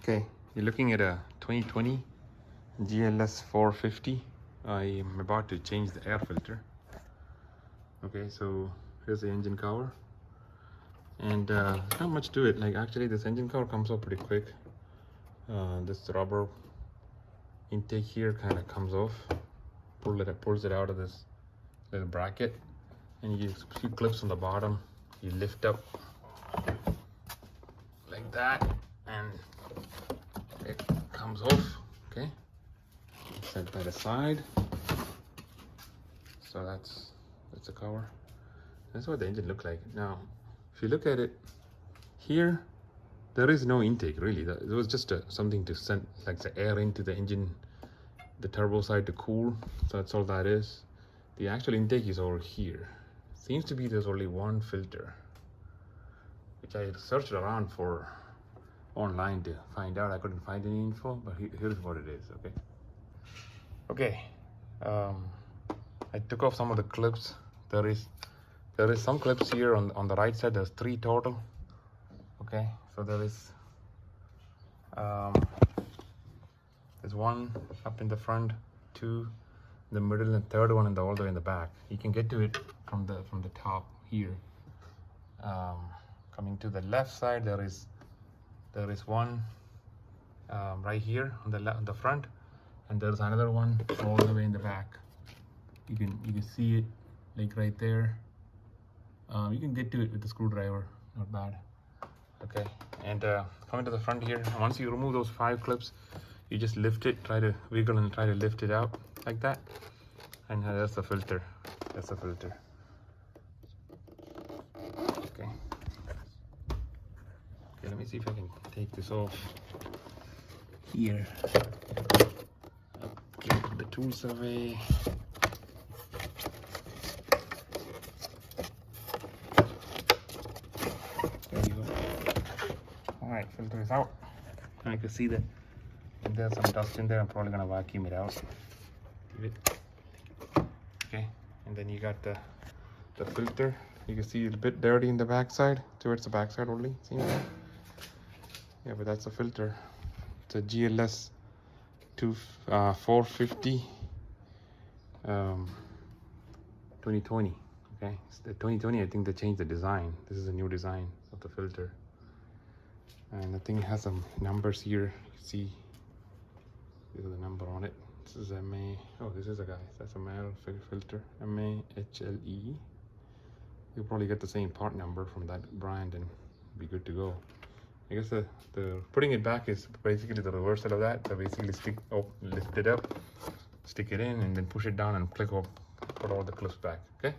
Okay, you're looking at a 2020 GLS450. I am about to change the air filter. Okay, so here's the engine cover, and not much to it. Like, actually this engine cover comes off pretty quick. This rubber intake here kind of comes off, pulls it out of this little bracket, and you use a few clips on the bottom. You lift up like that, and it comes off. Okay, set that aside. So that's the cover. That's what the engine looks like. Now, if you look at it here, there is no intake really. It was just something to send like the air into the engine, the turbo side to cool. So that's all that is. The actual intake is over here. Seems to be there's only one filter, which I searched around for online to find out. I couldn't find any info, but here's what it is. Okay, I took off some of the clips. There is some clips here on the right side. There's 3 total. Okay, so there's one up in the front, 2 in the middle, and 3rd one all the way in the back. You can get to it from the top here. Coming to the left side, there is one right here on the front, and there's another one all the way in the back. You can see it like right there. You can get to it with the screwdriver, not bad. Okay, and coming to the front here, once you remove those 5 clips, you just lift it, try to wiggle and try to lift it out like that, and that's the filter. That's the filter. Okay, let me see if I can take this off here. Okay, put the tools away. There you go. Alright, filter is out. I can see that if there's some dust in there, I'm probably gonna vacuum it out. Okay, and then you got the filter. You can see it's a bit dirty in the backside, towards the backside only. See that? Yeah, but that's a filter. It's a GLS450 2020. Okay, it's the 2020. I think they changed the design. This is a new design of the filter, and the thing has some numbers here. You can see this is the number on it. This is MA. Oh, this is a guy. That's a male filter. MAHLE. You'll probably get the same part number from that brand and be good to go. I guess the putting it back is basically the reversal of that. So basically lift it up, stick it in, and then push it down and click up, put all the clips back. Okay.